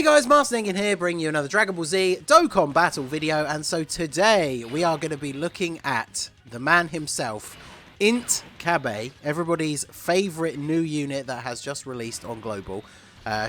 Hey guys, Master Ningen here, bringing you another Dragon Ball Z Dokkan battle video, and so today we are going to be looking at the man himself, INT CABBA, everybody's favourite new unit that has just released on Global.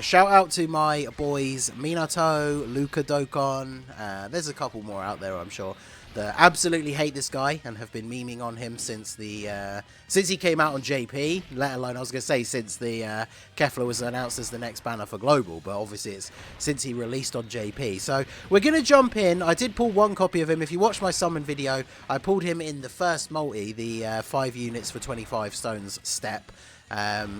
Shout out to my boys Minato, Luca Dokkan, there's a couple more out there I'm sure, that absolutely hate this guy and have been memeing on him since he came out on JP, let alone, I was going to say, since the Kefla was announced as the next banner for Global, but obviously it's since he released on JP. So we're going to jump in. I did pull one copy of him. If you watch my summon video, I pulled him in the first multi, the 5 units for 25 stones step.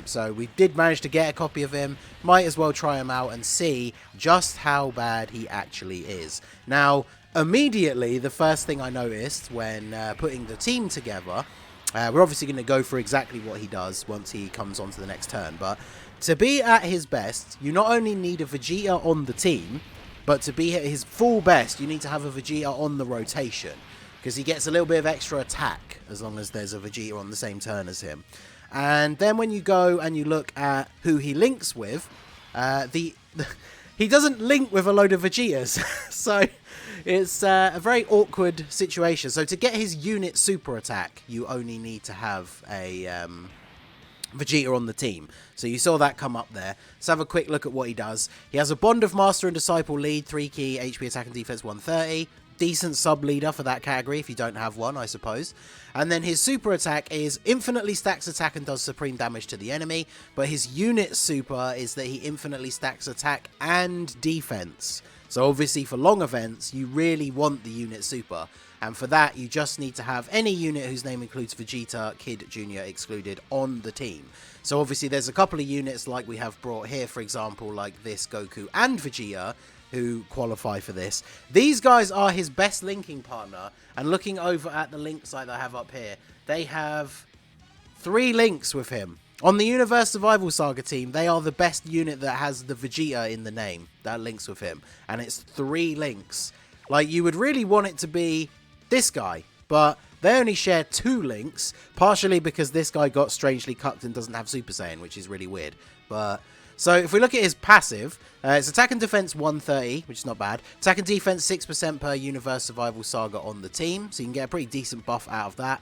So we did manage to get a copy of him. Might as well try him out and see just how bad he actually is. Now, immediately, the first thing I noticed when putting the team together, we're obviously going to go for exactly what he does once he comes on to the next turn, but to be at his best, you not only need a Vegeta on the team, but to be at his full best, you need to have a Vegeta on the rotation, because he gets a little bit of extra attack as long as there's a Vegeta on the same turn as him. And then when you go and you look at who he links with, he doesn't link with a load of Vegetas, so it's a very awkward situation. So to get his unit super attack, you only need to have a Vegeta on the team. So you saw that come up there. Let's have a quick look at what he does. He has a Bond of Master and Disciple lead, 3 key, HP attack and defense 130. Decent sub leader for that category if you don't have one, I suppose. And then his super attack is infinitely stacks attack and does supreme damage to the enemy, but his unit super is that he infinitely stacks attack and defense. So obviously for long events you really want the unit super, and for that you just need to have any unit whose name includes Vegeta, Kid Jr. excluded on the team. So obviously there's a couple of units like we have brought here, for example, like this Goku and Vegeta, who qualify for this. These guys are his best linking partner, and looking over at the link site that I have up here, they have 3 links with him. On the Universe Survival Saga team, they are the best unit that has the Vegeta in the name that links with him, and it's 3 links. Like, you would really want it to be this guy, but they only share 2 links, partially because this guy got strangely cucked and doesn't have Super Saiyan, which is really weird. But so if we look at his passive, it's attack and defense 130, which is not bad. Attack and defense 6% per Universe Survival Saga on the team, so you can get a pretty decent buff out of that.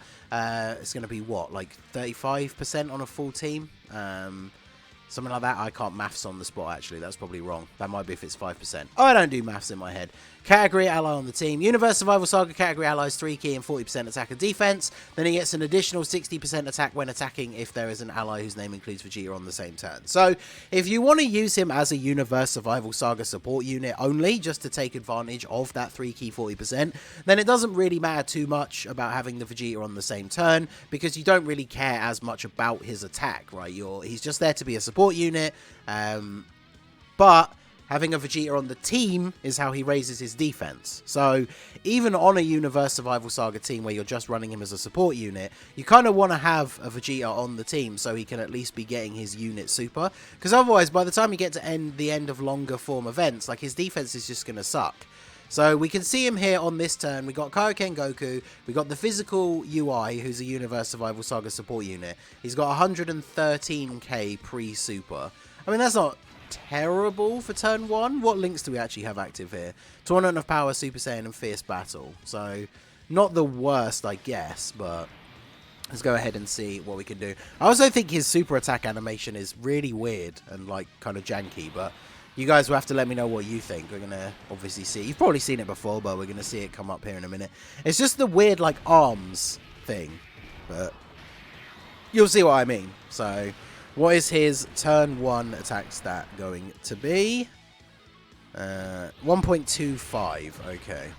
It's going to be, what, like 35% on a full team? Something like that. I can't maths on the spot, actually. That's probably wrong. That might be if it's 5%. Oh, I don't do maths in my head. Category ally on the team. Universe Survival Saga category allies 3 key and 40% attack and defense. Then he gets an additional 60% attack when attacking if there is an ally whose name includes Vegeta on the same turn. So if you want to use him as a Universe Survival Saga support unit only, just to take advantage of that 3 key 40%, then it doesn't really matter too much about having the Vegeta on the same turn, because you don't really care as much about his attack, right? He's just there to be a support unit, but having a Vegeta on the team is how he raises his defense. So even on a Universe Survival Saga team where you're just running him as a support unit, you kind of want to have a Vegeta on the team so he can at least be getting his unit super, because otherwise by the time you get to the end of longer form events, like, his defense is just going to suck. So we can see him here on this turn. We got Kaioken Goku. We got the physical Ui, who's a Universe Survival Saga support unit. He's got 113k pre-super. I mean, that's not terrible for turn 1. What links do we actually have active here? Tournament of Power, Super Saiyan, and Fierce Battle. So not the worst, I guess, but let's go ahead and see what we can do. I also think his super attack animation is really weird and, like, kind of janky, but you guys will have to let me know what you think. We're going to obviously see. You've probably seen it before, but we're going to see it come up here in a minute. It's just the weird, like, arms thing, but you'll see what I mean. So what is his turn 1 attack stat going to be? 1.25. Okay.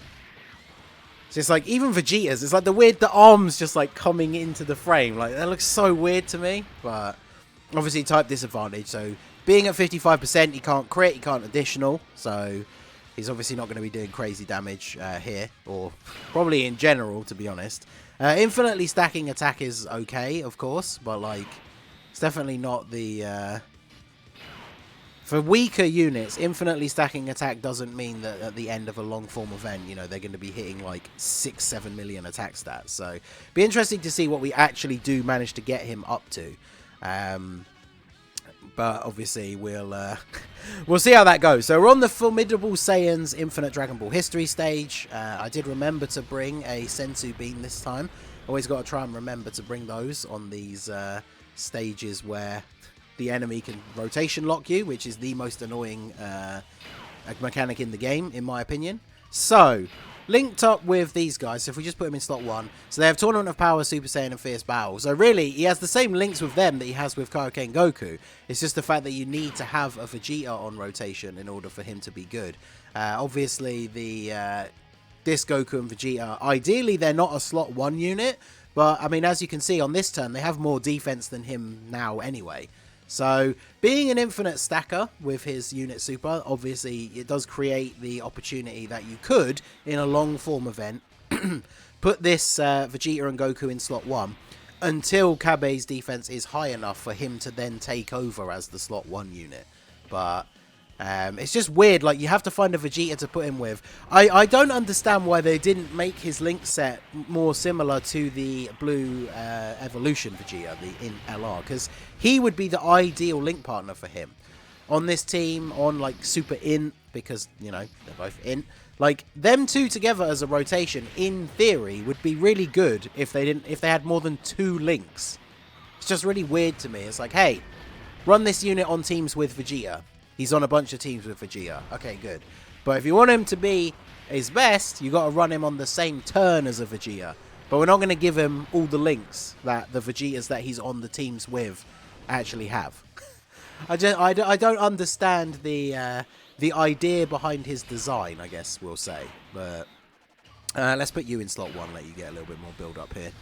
So it's like, even Vegeta's, it's like the arms just, like, coming into the frame. Like, that looks so weird to me. But obviously type disadvantage. So being at 55%, he can't crit, he can't additional. So he's obviously not going to be doing crazy damage here. Or probably in general, to be honest. Infinitely stacking attack is okay, of course. But, like, it's definitely not the for weaker units, infinitely stacking attack doesn't mean that at the end of a long form event, you know, they're going to be hitting like 6-7 million attack stats. So be interesting to see what we actually do manage to get him up to. But obviously, we'll see how that goes. So we're on the Formidable Saiyans Infinite Dragon Ball History stage. I did remember to bring a Senzu Bean this time. Always got to try and remember to bring those on these stages where the enemy can rotation lock you, which is the most annoying mechanic in the game, in my opinion. So, linked up with these guys, so if we just put them in slot 1, so they have Tournament of Power, Super Saiyan, and Fierce Battle. So really, he has the same links with them that he has with Kaioken Goku. It's just the fact that you need to have a Vegeta on rotation in order for him to be good. Obviously, this Goku and Vegeta, ideally they're not a slot 1 unit, but I mean, as you can see on this turn, they have more defense than him now anyway. So, being an infinite stacker with his unit super, obviously it does create the opportunity that you could, in a long form event, put this Vegeta and Goku in slot 1 until Cabba's defense is high enough for him to then take over as the slot 1 unit. But it's just weird, like you have to find a Vegeta to put him with. I don't understand why they didn't make his link set more similar to the blue evolution Vegeta, the INT LR, because he would be the ideal link partner for him. On this team, on like Super INT, because, you know, they're both INT, like them two together as a rotation, in theory, would be really good if they had more than 2 links. It's just really weird to me. It's like, hey, run this unit on teams with Vegeta. He's on a bunch of teams with Vegeta. Okay, good. But if you want him to be his best, you got to run him on the same turn as a Vegeta. But we're not going to give him all the links that the Vegetas that he's on the teams with actually have. I don't understand the idea behind his design, I guess we'll say. But let's put you in slot 1, let you get a little bit more build up here.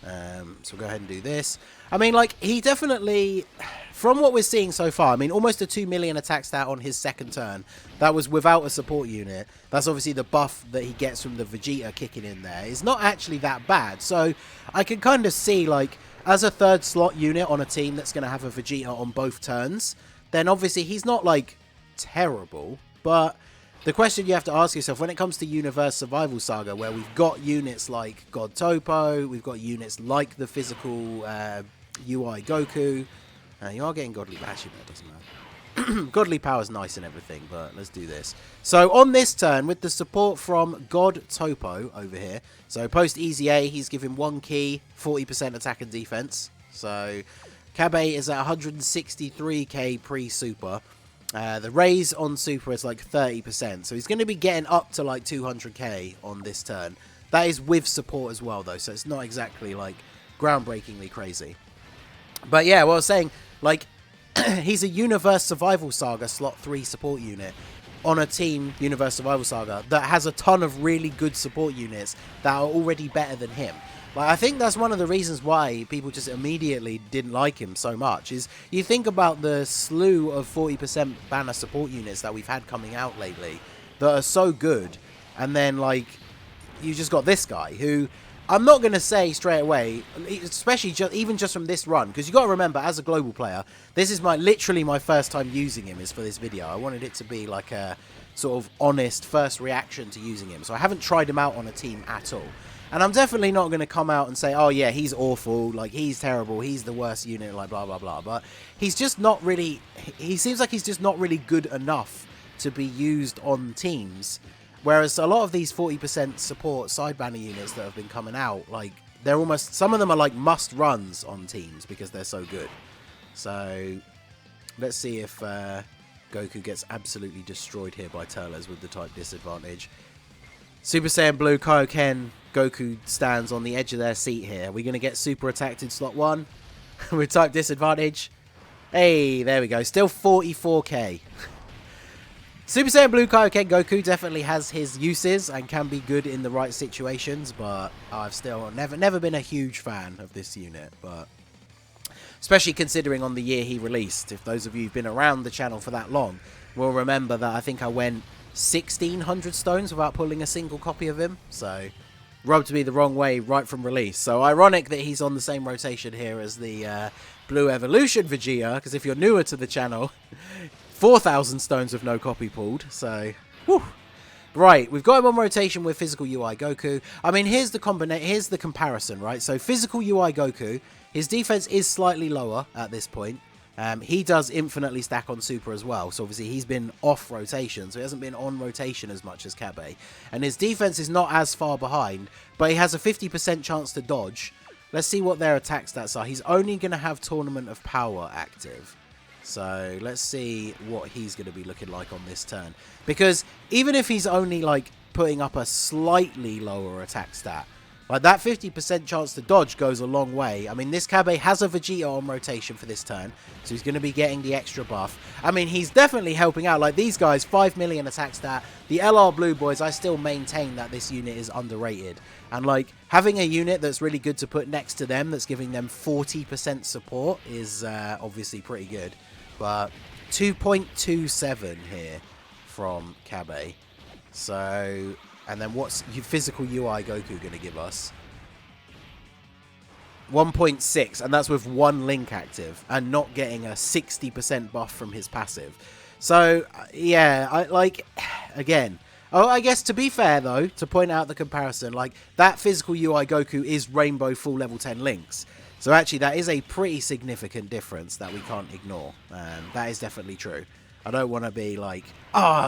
So we'll go ahead and do this. I mean, like, he definitely, from what we're seeing so far, I mean, almost a 2 million attack stat on his second turn. That was without a support unit. That's obviously the buff that he gets from the Vegeta kicking in there. It's not actually that bad. So I can kind of see, like, as a third slot unit on a team that's going to have a Vegeta on both turns, then obviously he's not, like, terrible. But the question you have to ask yourself when it comes to Universe Survival Saga, where we've got units like God Topo, we've got units like the physical Ui Goku. You are getting Godly, but actually that doesn't matter. Godly Power is nice and everything, but let's do this. So on this turn, with the support from God Topo over here, so post Easy A, he's given 1 key, 40% attack and defense. So Cabba is at 163k pre-super. The raise on super is like 30%, so he's going to be getting up to like 200k on this turn. That is with support as well, though, so it's not exactly like groundbreakingly crazy. But yeah, what I was saying, like, he's a Universe Survival Saga slot 3 support unit on a team, Universe Survival Saga, that has a ton of really good support units that are already better than him. Like, I think that's one of the reasons why people just immediately didn't like him so much, is you think about the slew of 40% banner support units that we've had coming out lately that are so good, and then, like, you just got this guy who, I'm not going to say straight away, especially even just from this run, because you got to remember, as a global player, this is literally my first time using him is for this video. I wanted it to be like a sort of honest first reaction to using him, so I haven't tried him out on a team at all. And I'm definitely not going to come out and say, oh yeah, he's awful, like he's terrible, he's the worst unit, like blah, blah, blah. But he's just not really, he seems like he's just not really good enough to be used on teams. Whereas a lot of these 40% support side banner units that have been coming out, like they're almost, some of them are like must runs on teams because they're so good. So let's see if Goku gets absolutely destroyed here by Turles with the type disadvantage. Super Saiyan Blue Kaioken Goku stands on the edge of their seat here. We're going to get super attacked in slot 1 with type disadvantage. Hey, there we go. Still 44k. Super Saiyan Blue Kaioken Goku definitely has his uses and can be good in the right situations, but I've still never been a huge fan of this unit. But especially considering on the year he released, if those of you who've been around the channel for that long will remember that I think I went 1600 stones without pulling a single copy of him, so rubbed me the wrong way right from release. So ironic that he's on the same rotation here as the Blue Evolution Vegeta, because if you're newer to the channel, 4,000 stones with no copy pulled, so whew. Right, we've got him on rotation with physical Ui Goku. I mean, here's the comparison, right? So physical Ui Goku, his defense is slightly lower at this point, He does infinitely stack on super as well, so obviously he's been off rotation, so he hasn't been on rotation as much as Cabba. And his defense is not as far behind, but he has a 50% chance to dodge. Let's see what their attack stats are. He's only going to have Tournament of Power active. So let's see what he's going to be looking like on this turn. Because even if he's only like putting up a slightly lower attack stat, like that 50% chance to dodge goes a long way. I mean, this Cabba has a Vegeta on rotation for this turn, so he's going to be getting the extra buff. I mean, he's definitely helping out. Like these guys, 5 million attack stat. The LR Blue Boys, I still maintain that this unit is underrated. And like having a unit that's really good to put next to them, that's giving them 40% support, is obviously pretty good. But 2.27 here from Cabba. So, and then what's physical UI Goku going to give us? 1.6, and that's with one link active and not getting a 60% buff from his passive. So, yeah, again, oh, I guess to be fair, though, to point out the comparison, like, that physical UI Goku is Rainbow full level 10 links. So, actually, that is a pretty significant difference that we can't ignore. That is definitely true. I don't want to be like,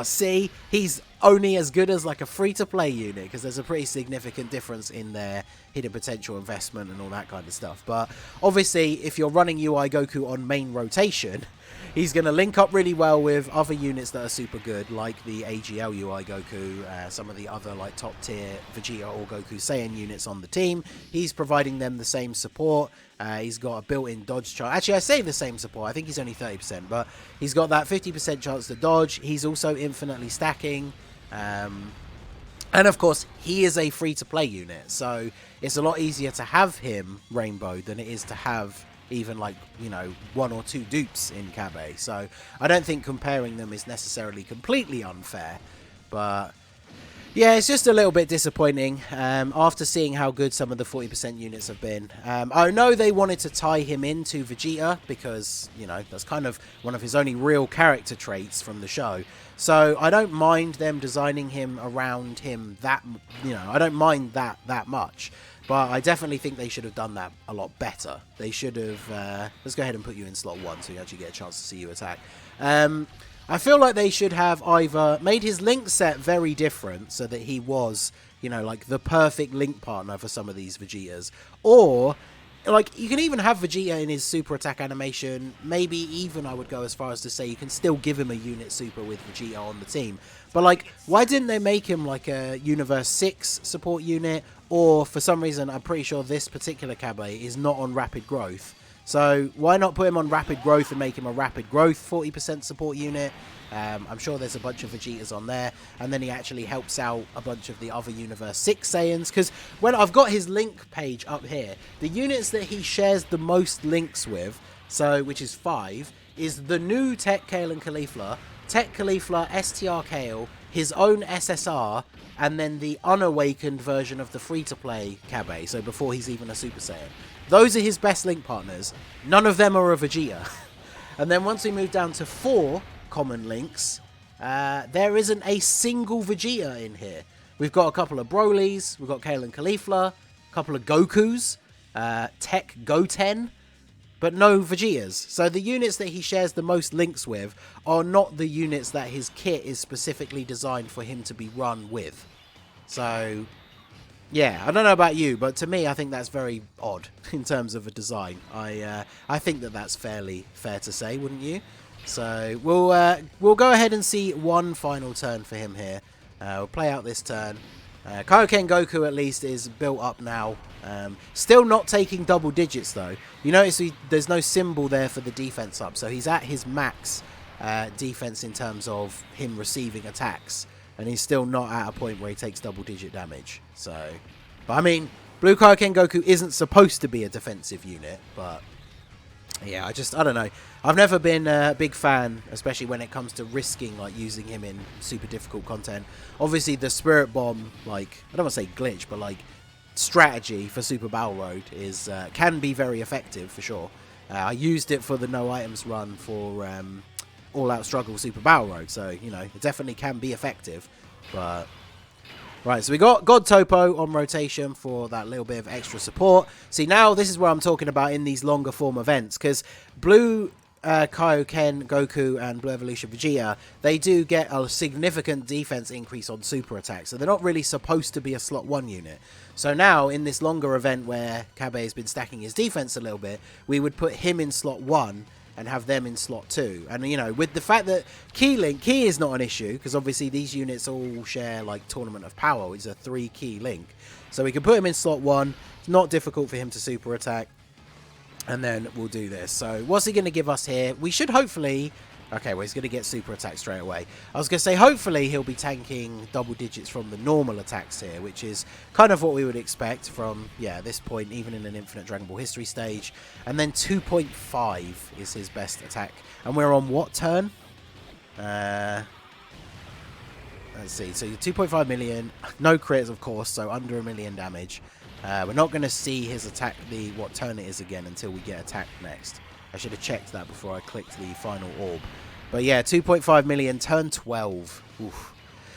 see, he's only as good as like a free-to-play unit, because there's a pretty significant difference in their hidden potential investment and all that kind of stuff. But obviously, if you're running UI Goku on main rotation, he's going to link up really well with other units that are super good, like the AGL UI Goku, some of the other like top-tier Vegeta or Goku Saiyan units on the team. He's providing them the same support. He's got a built-in dodge chart. Actually, I say the same support. I think he's only 30%, but he's got that 50% chance to dodge. He's also infinitely stacking. And of course, he is a free-to-play unit, so it's a lot easier to have him Rainbow than it is to have even like, you know, 1 or 2 dupes in Cabba. So I don't think comparing them is necessarily completely unfair, but yeah, it's just a little bit disappointing after seeing how good some of the 40% units have been. I know they wanted to tie him into Vegeta because, you know, that's kind of one of his only real character traits from the show. So I don't mind them designing him around him that, you know, I don't mind that much. But I definitely think they should have done that a lot better. They should have, let's go ahead and put you in slot 1 so you actually get a chance to see you attack. I feel like they should have either made his link set very different so that he was, you know, like the perfect link partner for some of these Vegetas. Or, like, you can even have Vegeta in his super attack animation. Maybe even I would go as far as to say you can still give him a unit super with Vegeta on the team. But, like, why didn't they make him like a Universe 6 support unit? Or, for some reason, I'm pretty sure this particular Cabba is not on Rapid Growth. So why not put him on Rapid Growth and make him a Rapid Growth 40% support unit? I'm sure there's a bunch of Vegetas on there. And then he actually helps out a bunch of the other Universe 6 Saiyans. Because when I've got his link page up here, the units that he shares the most links with, so which is 5, is the new Tech Kale and Caulifla, Tech Caulifla, STR Kale, his own SSR, and then the unawakened version of the free-to-play Cabba, so before he's even a Super Saiyan. Those are his best link partners. None of them are a Vegeta. And then once we move down to 4 common links, there isn't a single Vegeta in here. We've got a couple of Brolys, we've got Kale and Caulifla, a couple of Gokus, Tech Goten, but no Vegetas. So the units that he shares the most links with are not the units that his kit is specifically designed for him to be run with. So yeah, I don't know about you, but to me, I think that's very odd in terms of a design. I think that that's fairly fair to say, wouldn't you? So we'll go ahead and see one final turn for him here. We'll play out this turn. Kaioken Goku at least is built up now. Still not taking double digits though. You notice there's no symbol there for the defense up, so he's at his max defense in terms of him receiving attacks. And he's still not at a point where he takes double-digit damage. So, but I mean, Blue Kaioken Goku isn't supposed to be a defensive unit. But, yeah, I don't know. I've never been a big fan, especially when it comes to risking, like, using him in super difficult content. Obviously, the Spirit Bomb, like, I don't want to say glitch, but, like, strategy for Super Battle Road is can be very effective, for sure. I used it for the no items run for All Out Struggle Super Battle Road, so, you know, it definitely can be effective. But right, so we got God Topo on rotation for that little bit of extra support. See, now this is where I'm talking about in these longer form events, because Blue Kaioken, Goku, and Blue Evolution Vegeta, they do get a significant defense increase on super attacks, so they're not really supposed to be a slot 1 unit. So now, in this longer event where Cabba has been stacking his defense a little bit, we would put him in slot 1 and have them in slot 2. And, you know, with the fact that Key is not an issue, because obviously these units all share, like, Tournament of Power. It's a 3 key link. So we can put him in slot 1. It's not difficult for him to super attack. And then we'll do this. So what's he going to give us here? We should hopefully... Okay, well, he's going to get super attack straight away. I was going to say, hopefully he'll be tanking double digits from the normal attacks here, which is kind of what we would expect from, yeah, this point, even in an Infinite Dragon Ball History stage. And then 2.5 is his best attack. And we're on what turn? Let's see. So 2.5 million. No crits, of course, so under 1 million damage. We're not going to see his attack, what turn it is again, until we get attacked next. I should have checked that before I clicked the final orb. But yeah, 2.5 million, turn 12. Oof.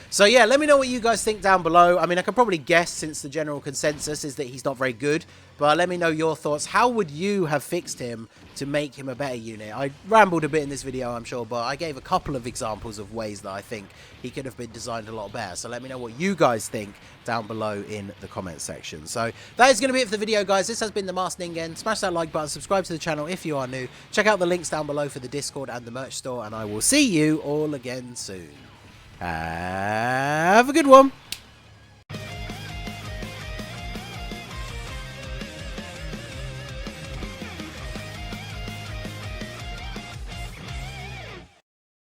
So yeah, let me know what you guys think down below. I mean, I can probably guess, since the general consensus is that he's not very good. But let me know your thoughts. How would you have fixed him to make him a better unit? I rambled a bit in this video, I'm sure, but I gave a couple of examples of ways that I think he could have been designed a lot better. So let me know what you guys think down below in the comment section. So that is going to be it for the video, guys. This has been the Masked Ningen. Smash that like button, subscribe to the channel if you are new. Check out the links down below for the Discord and the merch store, and I will see you all again soon. Have a good one.